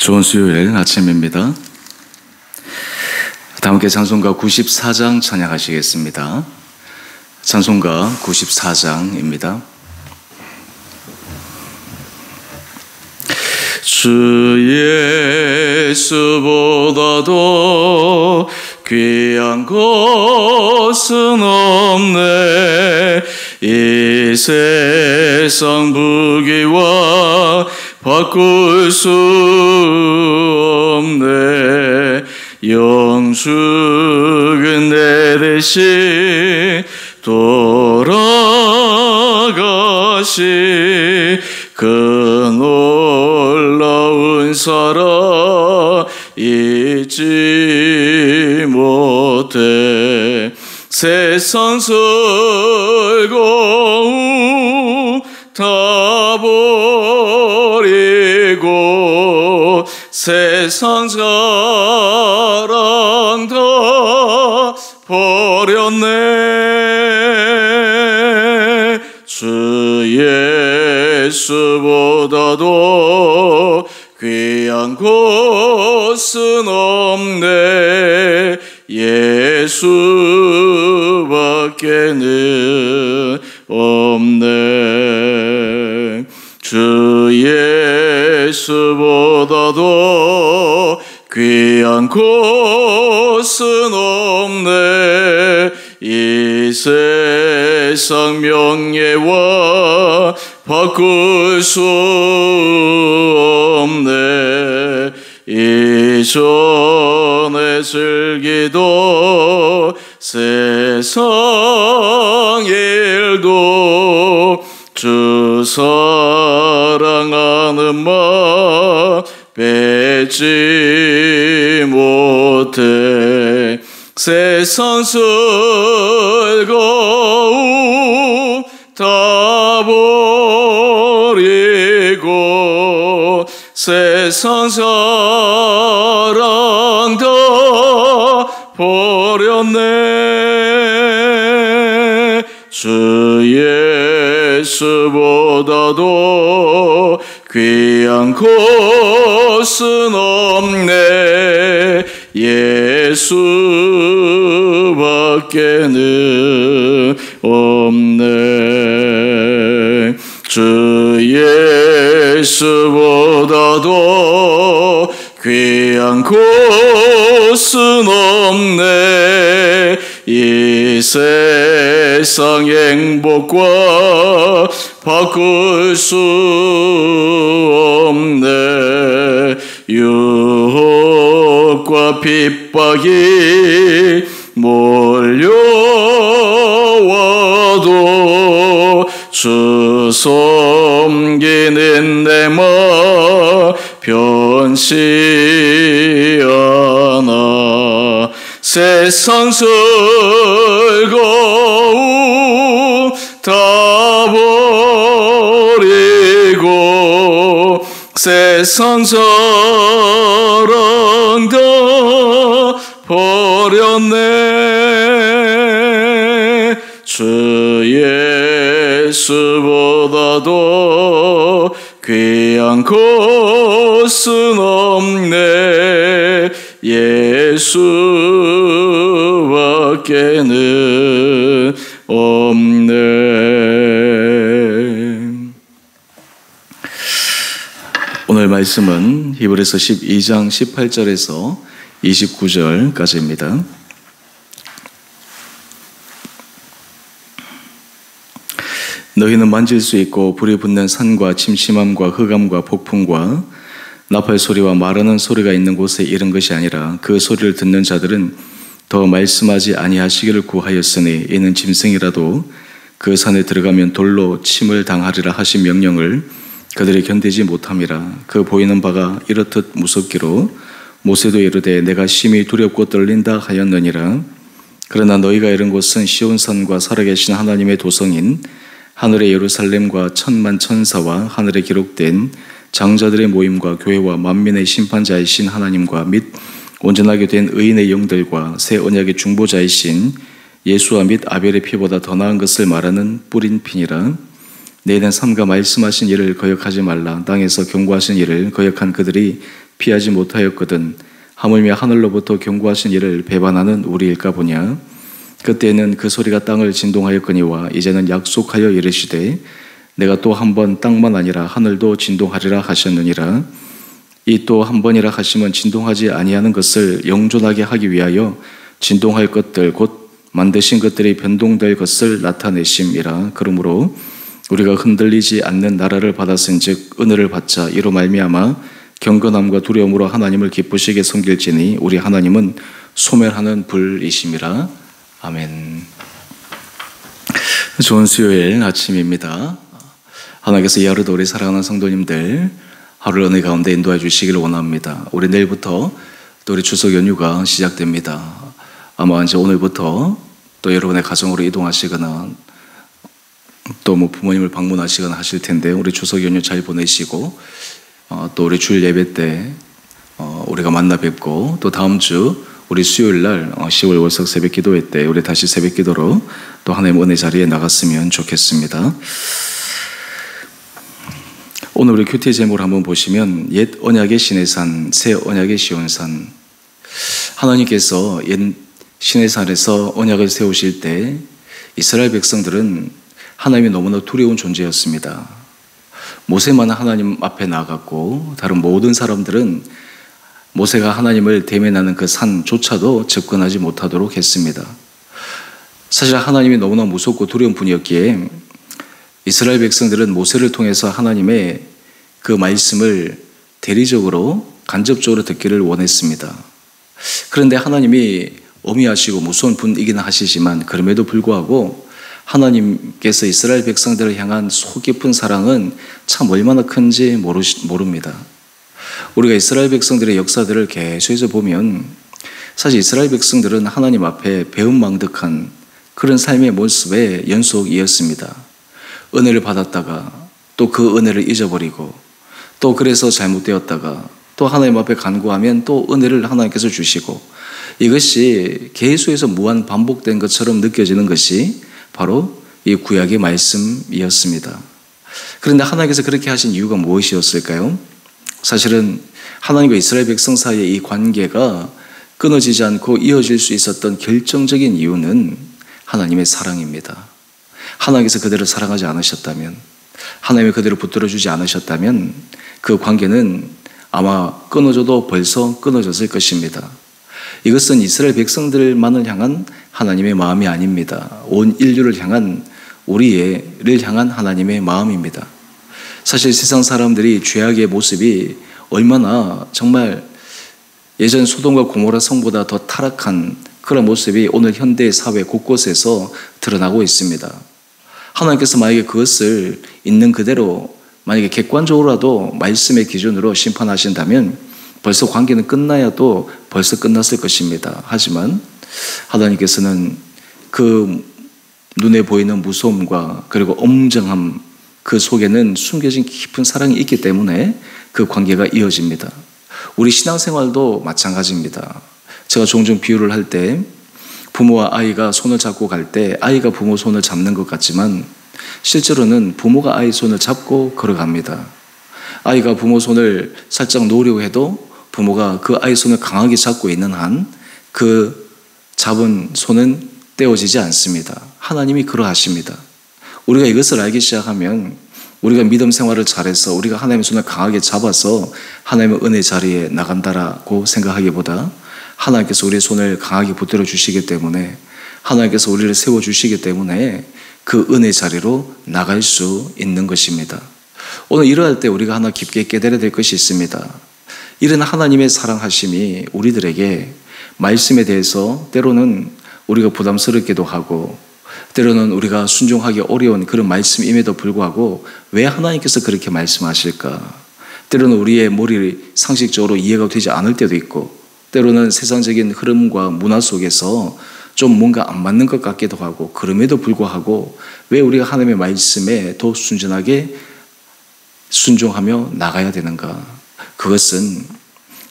좋은 수요일 아침입니다. 다 함께 찬송가 94장 찬양하시겠습니다. 찬송가 94장입니다. 주 예수보다도 귀한 것은 없네. 이 세상 부귀와 바꿀 수 없네. 영축은 내 대신 돌아가시 그 놀라운 사랑 잊지 못해. 세상 즐거움 다 버리고 세상 자랑 다 버렸네. 주 예수보다도 귀한 것은 없네. 예수밖에는 없네. 주 예수보다도 귀한 것은 없네. 이 세상 명예와 바꿀 수 없네. 이전에 즐기던 세상 일도 주 사랑하는 마음 빼지 못해. 세상 즐거움 다 버리고 세상 사랑 다 버렸네. 주 예수보다도 귀한 것은 없네. 예수밖에는 없네. 주 예수보다도 귀한 것은 없네. 이 세상 행복과 바꿀 수 없네. 유혹과 핍박이 몰려와도 주 섬기는 내 마음 변치 않아. 세상 즐거움 다 버리고 세상 사랑 다 버렸네. 주 예수보다도 귀한 것은 없네. 예수밖에는 없네. 오늘 말씀은 히브리서 12장 18절에서 29절까지입니다. 너희는 만질 수 있고 불이 붙는 산과 침침함과 흑암과 폭풍과 나팔 소리와 말하는 소리가 있는 곳에 이른 것이 아니라 그 소리를 듣는 자들은 더 말씀하지 아니하시기를 구하였으니 이는 짐승이라도 그 산에 들어가면 돌로 침을 당하리라 하신 명령을 그들이 견디지 못함이라. 그 보이는 바가 이렇듯 무섭기로 모세도 이르되 내가 심히 두렵고 떨린다 하였느니라. 그러나 너희가 이른 곳은 시온산과 살아계신 하나님의 도성인 하늘의 예루살렘과 천만 천사와 하늘에 기록된 장자들의 모임과 교회와 만민의 심판자이신 하나님과 및 온전하게 된 의인의 영들과 새 언약의 중보자이신 예수와 및 아벨의 피보다 더 나은 것을 말하는 뿌린 피니라. 너희는 삼가 말씀하신 일을 거역하지 말라. 땅에서 경고하신 일을 거역한 그들이 피하지 못하였거든 하물며 하늘로부터 경고하신 이를 배반하는 우리일까 보냐. 그때는 그 소리가 땅을 진동하였거니와 이제는 약속하여 이르시되 내가 또 한 번 땅만 아니라 하늘도 진동하리라 하셨느니라. 이 또 한 번이라 하시면 진동하지 아니하는 것을 영존하게 하기 위하여 진동할 것들 곧 만드신 것들이 변동될 것을 나타내심이라. 그러므로 우리가 흔들리지 않는 나라를 받았은즉 은혜를 받자. 이로 말미암아 경건함과 두려움으로 하나님을 기쁘시게 섬길지니 우리 하나님은 소멸하는 불이심이라. 아멘. 좋은 수요일 아침입니다. 하나님께서 이 하루도 우리 사랑하는 성도님들 하루를 은혜 가운데 인도해 주시기를 원합니다. 우리 내일부터 또 우리 추석 연휴가 시작됩니다. 아마 이제 오늘부터 또 여러분의 가정으로 이동하시거나 또 뭐 부모님을 방문하시거나 하실 텐데 우리 추석 연휴 잘 보내시고 또 우리 주일 예배 때 우리가 만나 뵙고 또 다음 주 우리 수요일 날 10월 월석 새벽 기도회 때 우리 다시 새벽 기도로 또 하나님 은혜 자리에 나갔으면 좋겠습니다. 오늘 우리 큐티 제목을 한번 보시면 옛 언약의 시내산, 새 언약의 시온산. 하나님께서 옛 시내산에서 언약을 세우실 때 이스라엘 백성들은 하나님이 너무나 두려운 존재였습니다. 모세만 하나님 앞에 나갔고 다른 모든 사람들은 모세가 하나님을 대면하는 그 산조차도 접근하지 못하도록 했습니다. 사실 하나님이 너무나 무섭고 두려운 분이었기에 이스라엘 백성들은 모세를 통해서 하나님의 그 말씀을 대리적으로 간접적으로 듣기를 원했습니다. 그런데 하나님이 엄히하시고 무서운 분이긴 하시지만 그럼에도 불구하고 하나님께서 이스라엘 백성들을 향한 속 깊은 사랑은 참 얼마나 큰지 모릅니다. 우리가 이스라엘 백성들의 역사들을 계속해서 보면 사실 이스라엘 백성들은 하나님 앞에 배은망덕한 그런 삶의 모습의 연속이었습니다. 은혜를 받았다가 또 그 은혜를 잊어버리고 또 그래서 잘못되었다가 또 하나님 앞에 간구하면 또 은혜를 하나님께서 주시고 이것이 계속해서 무한 반복된 것처럼 느껴지는 것이 바로 이 구약의 말씀이었습니다. 그런데 하나님께서 그렇게 하신 이유가 무엇이었을까요? 사실은 하나님과 이스라엘 백성 사이의 이 관계가 끊어지지 않고 이어질 수 있었던 결정적인 이유는 하나님의 사랑입니다. 하나님께서 그들을 사랑하지 않으셨다면, 하나님이 그들을 붙들어주지 않으셨다면 그 관계는 아마 끊어져도 벌써 끊어졌을 것입니다. 이것은 이스라엘 백성들만을 향한 하나님의 마음이 아닙니다. 온 인류를 향한 우리를 향한 하나님의 마음입니다. 사실 세상 사람들이 죄악의 모습이 얼마나 정말 예전 소돔과 고모라 성보다 더 타락한 그런 모습이 오늘 현대 사회 곳곳에서 드러나고 있습니다. 하나님께서 만약에 그것을 있는 그대로 만약에 객관적으로라도 말씀의 기준으로 심판하신다면 벌써 관계는 끝나야도 벌써 끝났을 것입니다. 하지만 하나님께서는 그 눈에 보이는 무서움과 그리고 엄정함 그 속에는 숨겨진 깊은 사랑이 있기 때문에 그 관계가 이어집니다. 우리 신앙생활도 마찬가지입니다. 제가 종종 비유를 할 때 부모와 아이가 손을 잡고 갈 때 아이가 부모 손을 잡는 것 같지만 실제로는 부모가 아이 손을 잡고 걸어갑니다. 아이가 부모 손을 살짝 놓으려고 해도 부모가 그 아이 손을 강하게 잡고 있는 한 그 잡은 손은 떼어지지 않습니다. 하나님이 그러하십니다. 우리가 이것을 알기 시작하면 우리가 믿음 생활을 잘해서 우리가 하나님의 손을 강하게 잡아서 하나님의 은혜 자리에 나간다라고 생각하기보다 하나님께서 우리의 손을 강하게 붙들어 주시기 때문에 하나님께서 우리를 세워주시기 때문에 그 은혜 자리로 나갈 수 있는 것입니다. 오늘 이러할 때 우리가 하나 깊게 깨달아야 될 것이 있습니다. 이런 하나님의 사랑하심이 우리들에게 말씀에 대해서 때로는 우리가 부담스럽기도 하고 때로는 우리가 순종하기 어려운 그런 말씀임에도 불구하고 왜 하나님께서 그렇게 말씀하실까? 때로는 우리의 머리 상식적으로 이해가 되지 않을 때도 있고 때로는 세상적인 흐름과 문화 속에서 좀 뭔가 안 맞는 것 같기도 하고 그럼에도 불구하고 왜 우리가 하나님의 말씀에 더 순전하게 순종하며 나가야 되는가? 그것은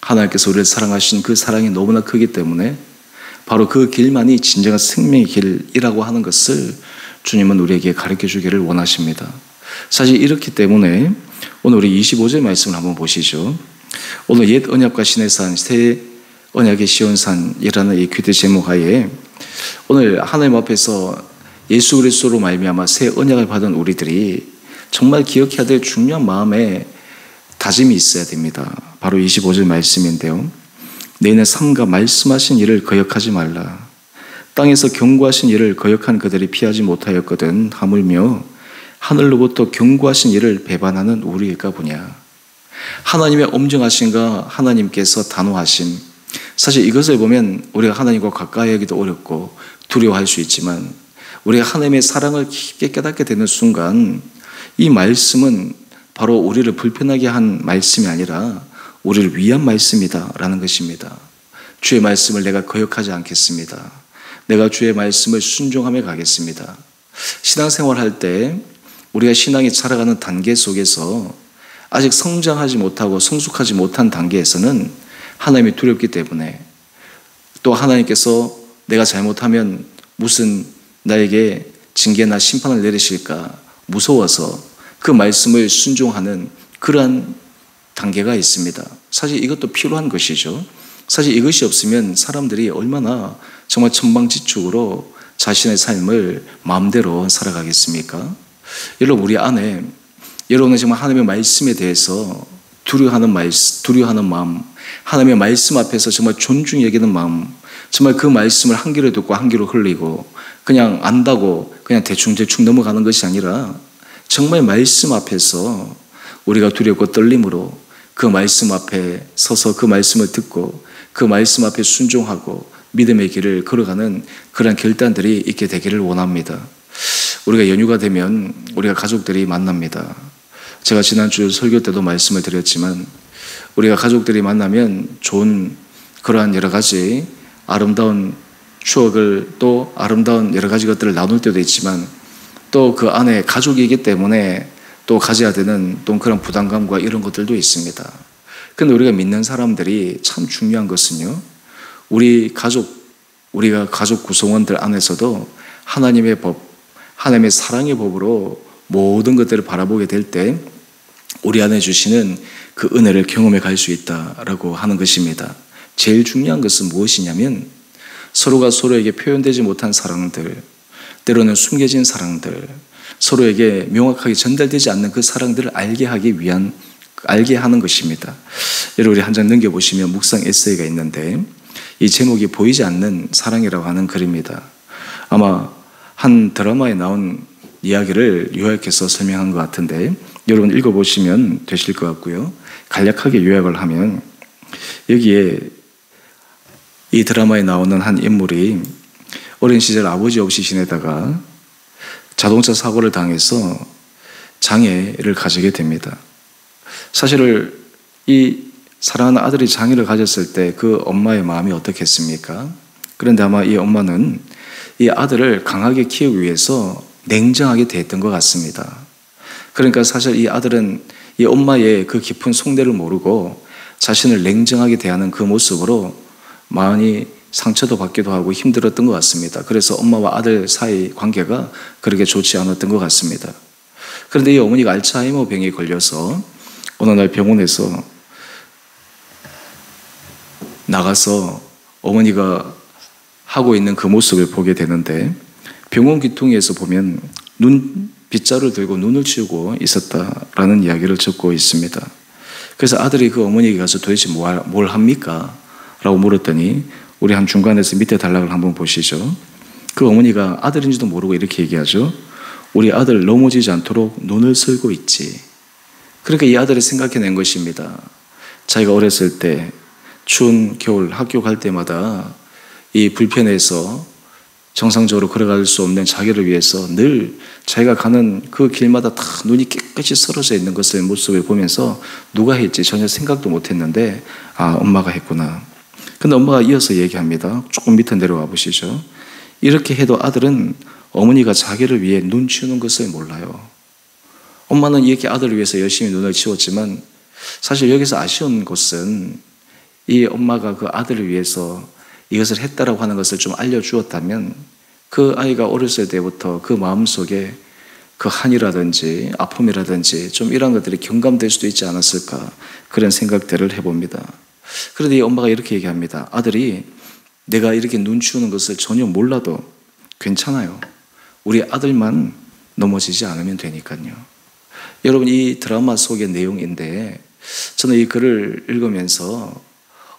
하나님께서 우리를 사랑하신 그 사랑이 너무나 크기 때문에 바로 그 길만이 진정한 생명의 길이라고 하는 것을 주님은 우리에게 가르쳐 주기를 원하십니다. 사실 이렇기 때문에 오늘 우리 25절 말씀을 한번 보시죠. 오늘 옛 언약과 신의 산, 새 언약의 시온산이라는 이 퀴즈 제목 하에 오늘 하나님 앞에서 예수 그리스도로 말미암아 새 언약을 받은 우리들이 정말 기억해야 될 중요한 마음의 다짐이 있어야 됩니다. 바로 25절 말씀인데요. 너희는 삼가 말씀하신 일을 거역하지 말라. 땅에서 경고하신 일을 거역한 그들이 피하지 못하였거든 하물며 하늘로부터 경고하신 일을 배반하는 우리일까 보냐. 하나님의 엄정하심과 하나님께서 단호하심, 사실 이것을 보면 우리가 하나님과 가까이 하기도 어렵고 두려워할 수 있지만 우리가 하나님의 사랑을 깊게 깨닫게 되는 순간 이 말씀은 바로 우리를 불편하게 한 말씀이 아니라 우리를 위한 말씀이다라는 것입니다. 주의 말씀을 내가 거역하지 않겠습니다. 내가 주의 말씀을 순종하며 가겠습니다. 신앙생활 할 때 우리가 신앙이 자라가는 단계 속에서 아직 성장하지 못하고 성숙하지 못한 단계에서는 하나님이 두렵기 때문에 또 하나님께서 내가 잘못하면 무슨 나에게 징계나 심판을 내리실까 무서워서 그 말씀을 순종하는 그러한 단계가 있습니다. 사실 이것도 필요한 것이죠. 사실 이것이 없으면 사람들이 얼마나 정말 천방지축으로 자신의 삶을 마음대로 살아가겠습니까? 여러분, 우리 안에 여러분은 정말 하나님의 말씀에 대해서 두려워하는 마음, 하나님의 말씀 앞에서 정말 존중히 여기는 마음, 정말 그 말씀을 한 귀로 듣고 한 귀로 흘리고 그냥 안다고 그냥 대충 넘어가는 것이 아니라 정말 말씀 앞에서 우리가 두렵고 떨림으로 그 말씀 앞에 서서 그 말씀을 듣고 그 말씀 앞에 순종하고 믿음의 길을 걸어가는 그런 결단들이 있게 되기를 원합니다. 우리가 연휴가 되면 우리가 가족들이 만납니다. 제가 지난주 설교 때도 말씀을 드렸지만 우리가 가족들이 만나면 좋은 그러한 여러 가지 아름다운 추억을 또 아름다운 여러 가지 것들을 나눌 때도 있지만 또 그 안에 가족이기 때문에 또 가져야 되는 또 그런 부담감과 이런 것들도 있습니다. 그런데 우리가 믿는 사람들이 참 중요한 것은요, 우리가 가족 구성원들 안에서도 하나님의 법, 하나님의 사랑의 법으로 모든 것들을 바라보게 될 때 우리 안에 주시는 그 은혜를 경험해 갈 수 있다라고 하는 것입니다. 제일 중요한 것은 무엇이냐면 서로가 서로에게 표현되지 못한 사랑들, 때로는 숨겨진 사랑들, 서로에게 명확하게 전달되지 않는 그 사랑들을 알게 하는 것입니다. 여러분, 우리 한 장 넘겨보시면 묵상 에세이가 있는데 이 제목이 보이지 않는 사랑이라고 하는 글입니다. 아마 한 드라마에 나온 이야기를 요약해서 설명한 것 같은데 여러분 읽어보시면 되실 것 같고요. 간략하게 요약을 하면 여기에 이 드라마에 나오는 한 인물이 어린 시절 아버지 없이 지내다가 자동차 사고를 당해서 장애를 가지게 됩니다. 사실 이 사랑하는 아들이 장애를 가졌을 때 그 엄마의 마음이 어떻겠습니까? 그런데 아마 이 엄마는 이 아들을 강하게 키우기 위해서 냉정하게 대했던 것 같습니다. 그러니까 사실 이 아들은 이 엄마의 그 깊은 속내를 모르고 자신을 냉정하게 대하는 그 모습으로 많이 상처도 받기도 하고 힘들었던 것 같습니다. 그래서 엄마와 아들 사이 관계가 그렇게 좋지 않았던 것 같습니다. 그런데 이 어머니가 알츠하이머 병에 걸려서 어느 날 병원에서 나가서 어머니가 하고 있는 그 모습을 보게 되는데 병원 귀퉁이에서 보면 빗자루 들고 눈을 치우고 있었다라는 이야기를 적고 있습니다. 그래서 아들이 그 어머니에게 가서 도대체 뭘 합니까? 라고 물었더니 우리 한 중간에서 밑에 단락을 한번 보시죠. 그 어머니가 아들인지도 모르고 이렇게 얘기하죠. 우리 아들 넘어지지 않도록 눈을 쓸고 있지. 그러니까 이 아들이 생각해낸 것입니다. 자기가 어렸을 때 추운 겨울 학교 갈 때마다 이 불편해서 정상적으로 걸어갈 수 없는 자기를 위해서 늘 자기가 가는 그 길마다 다 눈이 깨끗이 썰어져 있는 것을 모습을 보면서 누가 했지 전혀 생각도 못했는데 엄마가 했구나. 근데 엄마가 이어서 얘기합니다. 조금 밑에 내려와 보시죠. 이렇게 해도 아들은 어머니가 자기를 위해 눈 치우는 것을 몰라요. 엄마는 이렇게 아들을 위해서 열심히 눈을 치웠지만 사실 여기서 아쉬운 것은 이 엄마가 그 아들을 위해서 이것을 했다라고 하는 것을 좀 알려주었다면 그 아이가 어렸을 때부터 그 마음속에 그 한이라든지 아픔이라든지 좀 이런 것들이 경감될 수도 있지 않았을까, 그런 생각들을 해봅니다. 그런데 이 엄마가 이렇게 얘기합니다. 아들이 내가 이렇게 눈치우는 것을 전혀 몰라도 괜찮아요. 우리 아들만 넘어지지 않으면 되니까요. 여러분, 이 드라마 속의 내용인데 저는 이 글을 읽으면서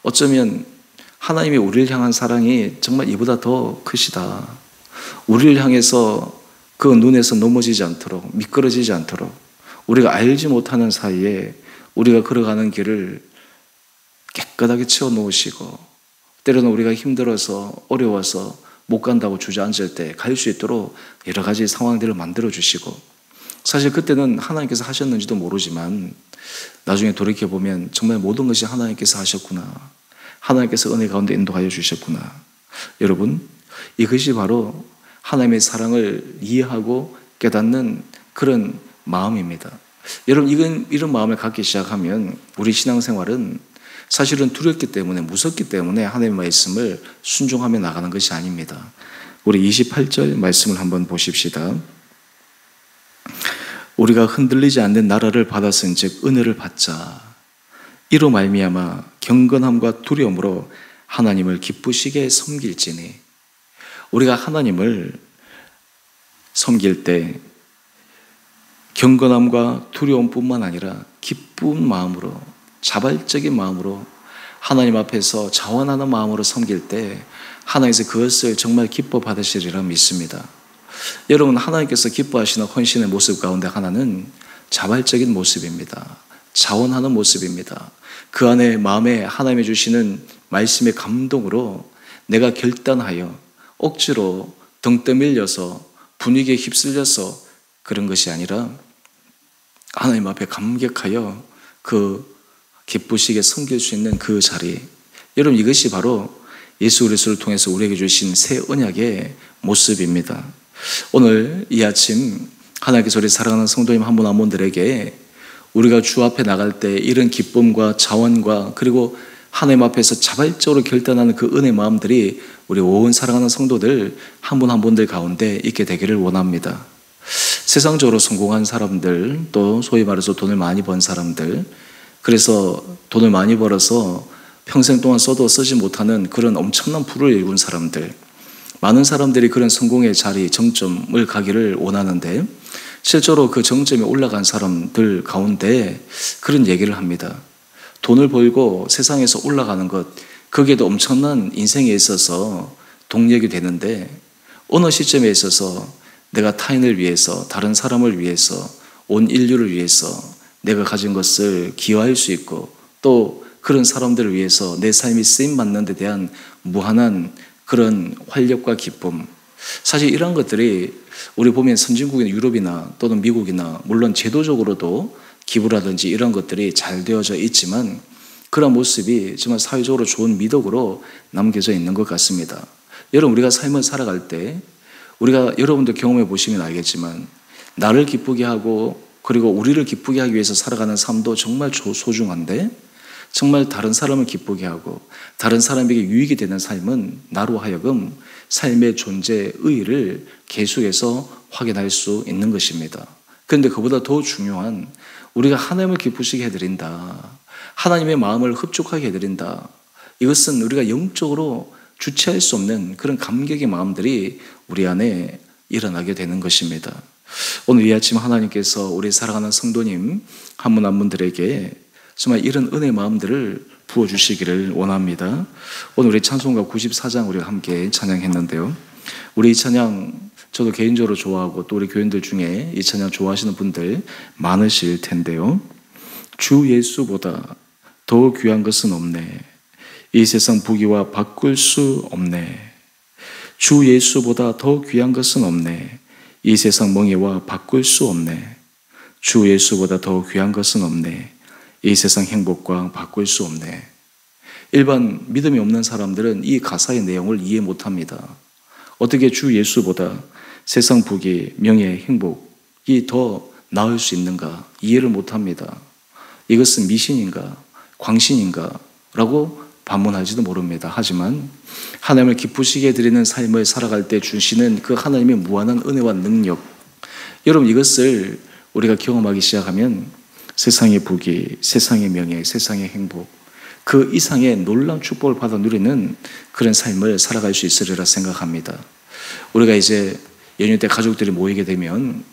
어쩌면 하나님이 우리를 향한 사랑이 정말 이보다 더 크시다. 우리를 향해서 그 눈에서 넘어지지 않도록, 미끄러지지 않도록 우리가 알지 못하는 사이에 우리가 걸어가는 길을 깨끗하게 채워놓으시고, 때로는 우리가 힘들어서 어려워서 못 간다고 주저앉을 때 갈 수 있도록 여러 가지 상황들을 만들어주시고, 사실 그때는 하나님께서 하셨는지도 모르지만 나중에 돌이켜보면 정말 모든 것이 하나님께서 하셨구나, 하나님께서 은혜 가운데 인도하여 주셨구나. 여러분, 이것이 바로 하나님의 사랑을 이해하고 깨닫는 그런 마음입니다. 여러분, 이런 마음을 갖기 시작하면 우리 신앙생활은 사실은 두렵기 때문에, 무섭기 때문에 하나님의 말씀을 순종하며 나가는 것이 아닙니다. 우리 28절 말씀을 한번 보십시다. 우리가 흔들리지 않는 나라를 받았은즉 은혜를 받자. 이로 말미암아 경건함과 두려움으로 하나님을 기쁘시게 섬길지니. 우리가 하나님을 섬길 때 경건함과 두려움뿐만 아니라 기쁜 마음으로, 자발적인 마음으로 하나님 앞에서 자원하는 마음으로 섬길 때 하나님께서 그것을 정말 기뻐 받으시리라 믿습니다. 여러분, 하나님께서 기뻐하시는 헌신의 모습 가운데 하나는 자발적인 모습입니다. 자원하는 모습입니다. 그 안에 마음에 하나님이 주시는 말씀의 감동으로 내가 결단하여 억지로 등 떠밀려서 분위기에 휩쓸려서 그런 것이 아니라 하나님 앞에 감격하여 그 기쁘시게 섬길 수 있는 그 자리. 여러분, 이것이 바로 예수 그리스도를 통해서 우리에게 주신 새 언약의 모습입니다. 오늘 이 아침 하나님께서 우리 사랑하는 성도님 한 분 한 분들에게 우리가 주 앞에 나갈 때 이런 기쁨과 자원과 그리고 하나님 앞에서 자발적으로 결단하는 그 은혜 마음들이 우리 온 사랑하는 성도들 한 분 한 분들 가운데 있게 되기를 원합니다. 세상적으로 성공한 사람들, 또 소위 말해서 돈을 많이 번 사람들, 그래서 돈을 많이 벌어서 평생 동안 써도 쓰지 못하는 그런 엄청난 부를 이룬 사람들, 많은 사람들이 그런 성공의 자리, 정점을 가기를 원하는데 실제로 그 정점에 올라간 사람들 가운데 그런 얘기를 합니다. 돈을 벌고 세상에서 올라가는 것, 거기에도 엄청난 인생에 있어서 동력이 되는데 어느 시점에 있어서 내가 타인을 위해서, 다른 사람을 위해서, 온 인류를 위해서 내가 가진 것을 기여할 수 있고 또 그런 사람들을 위해서 내 삶이 쓰임받는 데 대한 무한한 그런 활력과 기쁨, 사실 이런 것들이 우리 보면 선진국인 유럽이나 또는 미국이나 물론 제도적으로도 기부라든지 이런 것들이 잘 되어져 있지만 그런 모습이 정말 사회적으로 좋은 미덕으로 남겨져 있는 것 같습니다. 여러분, 우리가 삶을 살아갈 때 우리가 여러분도 경험해 보시면 알겠지만 나를 기쁘게 하고 그리고 우리를 기쁘게 하기 위해서 살아가는 삶도 정말 소중한데 정말 다른 사람을 기쁘게 하고 다른 사람에게 유익이 되는 삶은 나로 하여금 삶의 존재의 의의를 계속해서 확인할 수 있는 것입니다. 그런데 그보다 더 중요한 우리가 하나님을 기쁘시게 해드린다, 하나님의 마음을 흡족하게 해드린다, 이것은 우리가 영적으로 주체할 수 없는 그런 감격의 마음들이 우리 안에 일어나게 되는 것입니다. 오늘 이 아침 하나님께서 우리 사랑하는 성도님 한 분 한 분들에게 정말 이런 은혜의 마음들을 부어주시기를 원합니다. 오늘 우리 찬송가 94장 우리가 함께 찬양했는데요. 우리 이 찬양 저도 개인적으로 좋아하고 또 우리 교인들 중에 이 찬양 좋아하시는 분들 많으실 텐데요. 주 예수보다 더 귀한 것은 없네. 이 세상 부귀와 바꿀 수 없네. 주 예수보다 더 귀한 것은 없네. 이 세상 멍에와 바꿀 수 없네. 주 예수보다 더 귀한 것은 없네. 이 세상 행복과 바꿀 수 없네. 일반 믿음이 없는 사람들은 이 가사의 내용을 이해 못합니다. 어떻게 주 예수보다 세상 부귀, 명예, 행복이 더 나을 수 있는가 이해를 못합니다. 이것은 미신인가 광신인가 라고 반문할지도 모릅니다. 하지만 하나님을 기쁘시게 드리는 삶을 살아갈 때 주시는 그 하나님의 무한한 은혜와 능력, 여러분, 이것을 우리가 경험하기 시작하면 세상의 부귀, 세상의 명예, 세상의 행복, 그 이상의 놀라운 축복을 받아 누리는 그런 삶을 살아갈 수 있으리라 생각합니다. 우리가 이제 연휴 때 가족들이 모이게 되면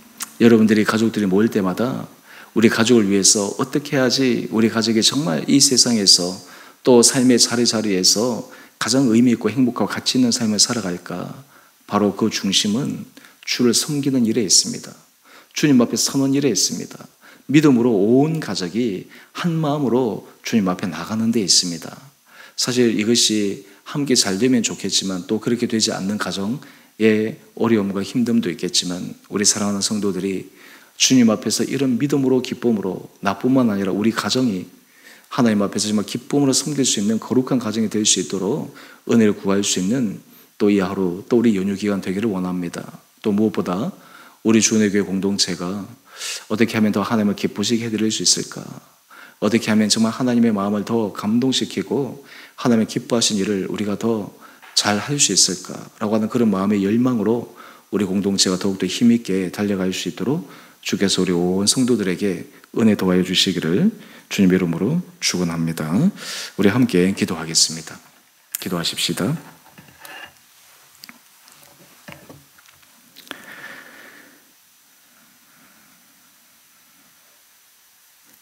여러분들이 가족들이 모일 때마다 우리 가족을 위해서 어떻게 해야지 우리 가족이 정말 이 세상에서 또 삶의 자리자리에서 가장 의미 있고 행복하고 가치 있는 삶을 살아갈까? 바로 그 중심은 주를 섬기는 일에 있습니다. 주님 앞에 서는 일에 있습니다. 믿음으로 온 가족이 한 마음으로 주님 앞에 나가는 데 있습니다. 사실 이것이 함께 잘 되면 좋겠지만 또 그렇게 되지 않는 가정의 어려움과 힘듦도 있겠지만 우리 사랑하는 성도들이 주님 앞에서 이런 믿음으로 기쁨으로 나뿐만 아니라 우리 가정이 하나님 앞에서 정말 기쁨으로 섬길 수 있는 거룩한 가정이 될 수 있도록 은혜를 구할 수 있는 또 이 하루 또 우리 연휴 기간 되기를 원합니다. 또 무엇보다 우리 주은혜교회 공동체가 어떻게 하면 더 하나님을 기쁘시게 해드릴 수 있을까? 어떻게 하면 정말 하나님의 마음을 더 감동시키고 하나님의 기뻐하신 일을 우리가 더 잘 할 수 있을까라고 하는 그런 마음의 열망으로 우리 공동체가 더욱더 힘있게 달려갈 수 있도록 주께서 우리 온 성도들에게 은혜 도와여 주시기를 주님의 이름으로 축원합니다. 우리 함께 기도하겠습니다. 기도하십시다.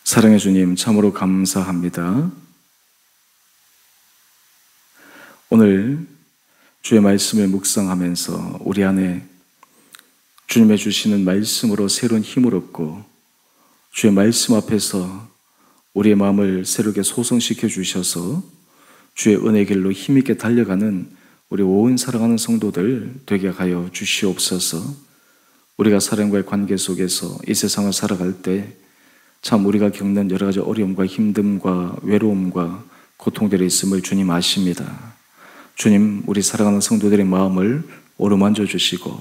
사랑의 주님, 참으로 감사합니다. 오늘 주의 말씀을 묵상하면서 우리 안에 주님의 주시는 말씀으로 새로운 힘을 얻고 주의 말씀 앞에서 우리의 마음을 새롭게 소성시켜 주셔서 주의 은혜 길로 힘있게 달려가는 우리 온 사랑하는 성도들 되게 하여 주시옵소서. 우리가 사람과의 관계 속에서 이 세상을 살아갈 때 참 우리가 겪는 여러 가지 어려움과 힘듦과 외로움과 고통들이 있음을 주님 아십니다. 주님, 우리 사랑하는 성도들의 마음을 어루만져 주시고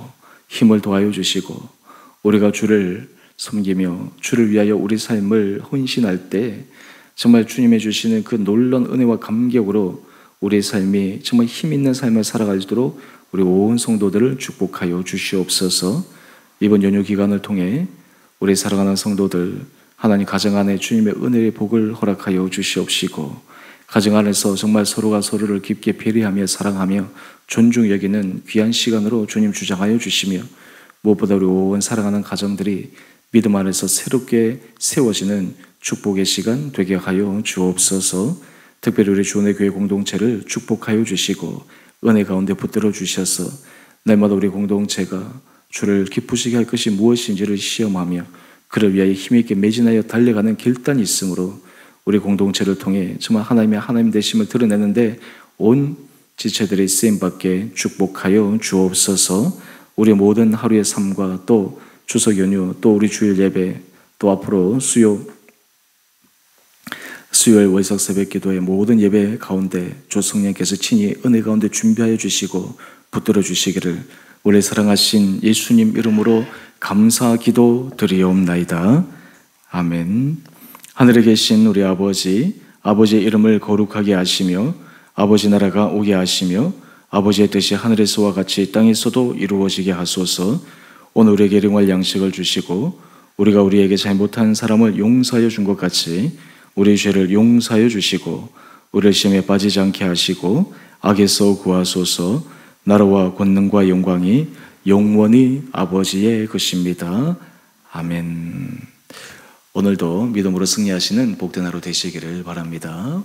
힘을 더하여 주시고 우리가 주를 섬기며 주를 위하여 우리 삶을 헌신할 때 정말 주님이 주시는 그 놀라운 은혜와 감격으로 우리의 삶이 정말 힘 있는 삶을 살아가도록 우리 온 성도들을 축복하여 주시옵소서. 이번 연휴 기간을 통해 우리 사랑하는 성도들 하나님 가정 안에 주님의 은혜의 복을 허락하여 주시옵시고 가정 안에서 정말 서로가 서로를 깊게 배려하며 사랑하며 존중 여기는 귀한 시간으로 주님 주장하여 주시며 무엇보다 우리 온 사랑하는 가정들이 믿음 안에서 새롭게 세워지는 축복의 시간 되게 하여 주옵소서. 특별히 우리 주은혜 교회 공동체를 축복하여 주시고 은혜 가운데 붙들어 주셔서 날마다 우리 공동체가 주를 기쁘시게 할 것이 무엇인지를 시험하며 그를 위하여 힘있게 매진하여 달려가는 결단이 있으므로 우리 공동체를 통해 정말 하나님의 하나님 되심을 드러내는데 온 지체들의 쓰임받게 축복하여 주옵소서. 우리 모든 하루의 삶과 또 추석 연휴 또 우리 주일 예배 또 앞으로 수요일 월석 새벽 기도의 모든 예배 가운데 주 성령께서 친히 은혜 가운데 준비하여 주시고 붙들어 주시기를 우리 사랑하신 예수님 이름으로 감사 기도 드리옵나이다. 아멘. 하늘에 계신 우리 아버지, 아버지의 이름을 거룩하게 하시며 아버지 나라가 오게 하시며 아버지의 뜻이 하늘에서와 같이 땅에서도 이루어지게 하소서. 오늘 우리에게 일용할 양식을 주시고 우리가 우리에게 잘못한 사람을 용서하여 준 것 같이 우리 죄를 용서하여 주시고 우리를 시험에 빠지지 않게 하시고 악에서 구하소서. 나라와 권능과 영광이 영원히 아버지의 것입니다. 아멘. 오늘도 믿음으로 승리하시는 복된 하루 되시기를 바랍니다.